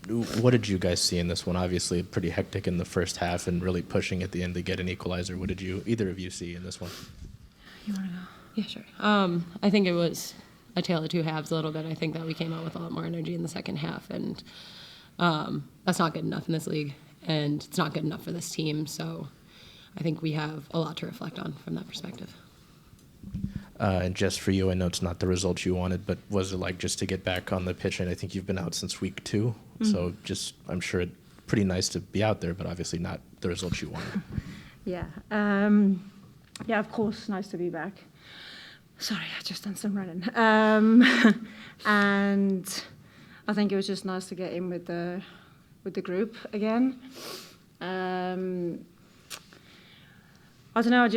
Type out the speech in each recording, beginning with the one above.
what did you guys see in this one? Obviously, pretty hectic in the first half and really pushing at the end to get an equalizer. What did either of you see in this one? You want to go? Yeah, sure. I think it was a tale of two halves a little bit. I think that we came out with a lot more energy in the second half, and that's not good enough in this league, and it's not good enough for this team. So I think we have a lot to reflect on from that perspective. And Jess, for you, I know it's not the result you wanted, but was it like just to get back on the pitch? And I think you've been out since week 2, so just I'm sure it's pretty nice to be out there, but obviously not the results you wanted. Yeah. Yeah, of course, nice to be back. Sorry, I just done some running. And I think it was just nice to get in with the group again. I don't know,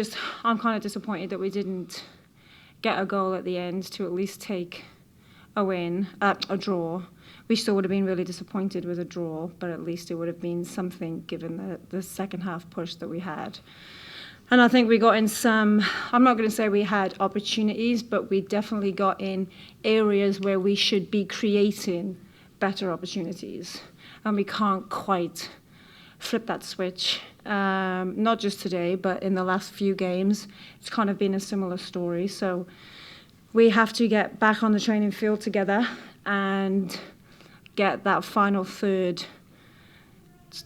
I'm kind of disappointed that we didn't get a goal at the end to at least take a draw. We still would have been really disappointed with a draw, but at least it would have been something given the second half push that we had. And I think we got in some, I'm not going to say we had opportunities, but we definitely got in areas where we should be creating better opportunities. And we can't quite flip that switch. Not just today, but in the last few games, it's kind of been a similar story. So we have to get back on the training field together and get that final third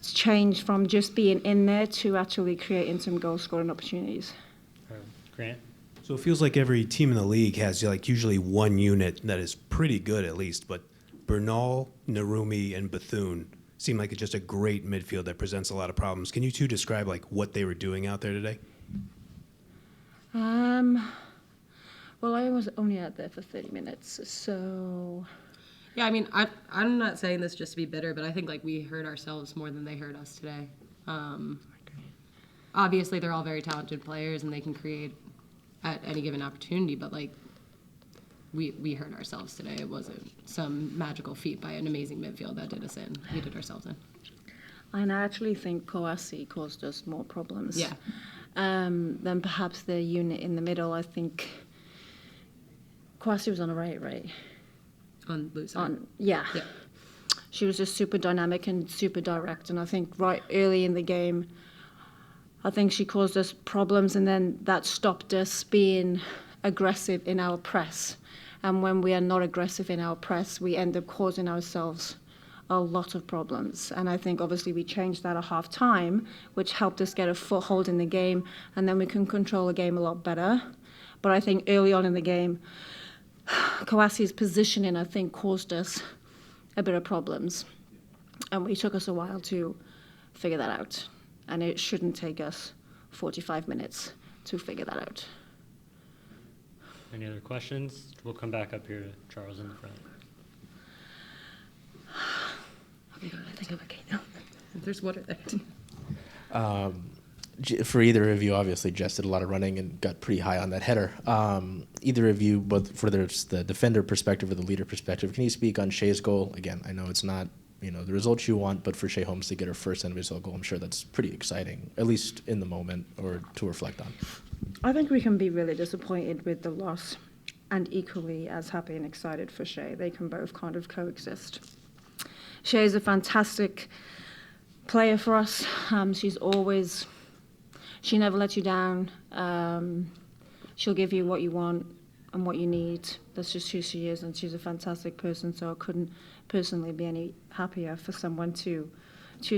change from just being in there to actually creating some goal-scoring opportunities. Grant? So it feels like every team in the league has like usually one unit that is pretty good at least, but Bernal, Narumi, and Bethune seem like it's just a great midfield that presents a lot of problems. Can you two describe like what they were doing out there today? Well, I was only out there for 30 minutes, so... Yeah, I mean, I'm not saying this just to be bitter, but I think like we hurt ourselves more than they hurt us today. Obviously, they're all very talented players and they can create at any given opportunity, but like we hurt ourselves today. It wasn't some magical feat by an amazing midfield that did us in. We did ourselves in. And I actually think Kouassi caused us more problems. Yeah. Than perhaps the unit in the middle. I think Kouassi was on the right? On Lou's side. Yeah. She was just super dynamic and super direct, and I think right early in the game, I think she caused us problems, and then that stopped us being aggressive in our press. And when we are not aggressive in our press, we end up causing ourselves a lot of problems. And I think obviously we changed that at half time, which helped us get a foothold in the game, and then we can control the game a lot better. But I think early on in the game, Kouassi's positioning, I think, caused us a bit of problems. And it took us a while to figure that out. And it shouldn't take us 45 minutes to figure that out. Any other questions? We'll come back up here to Charles in the front. I think I'm okay now. There's water there. For either of you, obviously, Jess did a lot of running and got pretty high on that header. Either of you, both whether it's the defender perspective or the leader perspective, can you speak on Shea's goal? Again, I know it's not the results you want, but for Shea Holmes to get her first individual goal, I'm sure that's pretty exciting, at least in the moment, or to reflect on. I think we can be really disappointed with the loss and equally as happy and excited for Shea. They can both kind of coexist. Shea is a fantastic player for us. She never lets you down. She'll give you what you want and what you need. That's just who she is, and she's a fantastic person, so I couldn't personally be any happier for someone to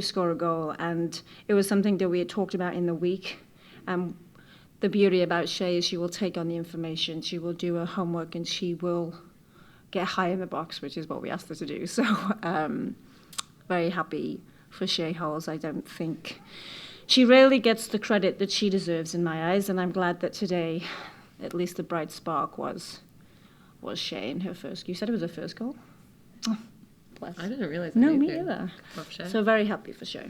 score a goal. And it was something that we had talked about in the week. The beauty about Shea is she will take on the information, she will do her homework, and she will get high in the box, which is what we asked her to do. So very happy for Shea Holmes. I don't think... She rarely gets the credit that she deserves in my eyes, and I'm glad that today, at least the bright spark was Shea in her first. You said it was her first goal? Oh, bless. I didn't realize that. No, me either. So very happy for Shea.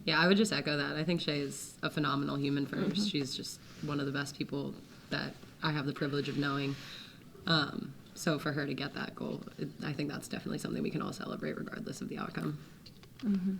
Yeah, I would just echo that. I think Shea is a phenomenal human first. Mm-hmm. She's just one of the best people that I have the privilege of knowing. So for her to get that goal, I think that's definitely something we can all celebrate regardless of the outcome. Mm-hmm.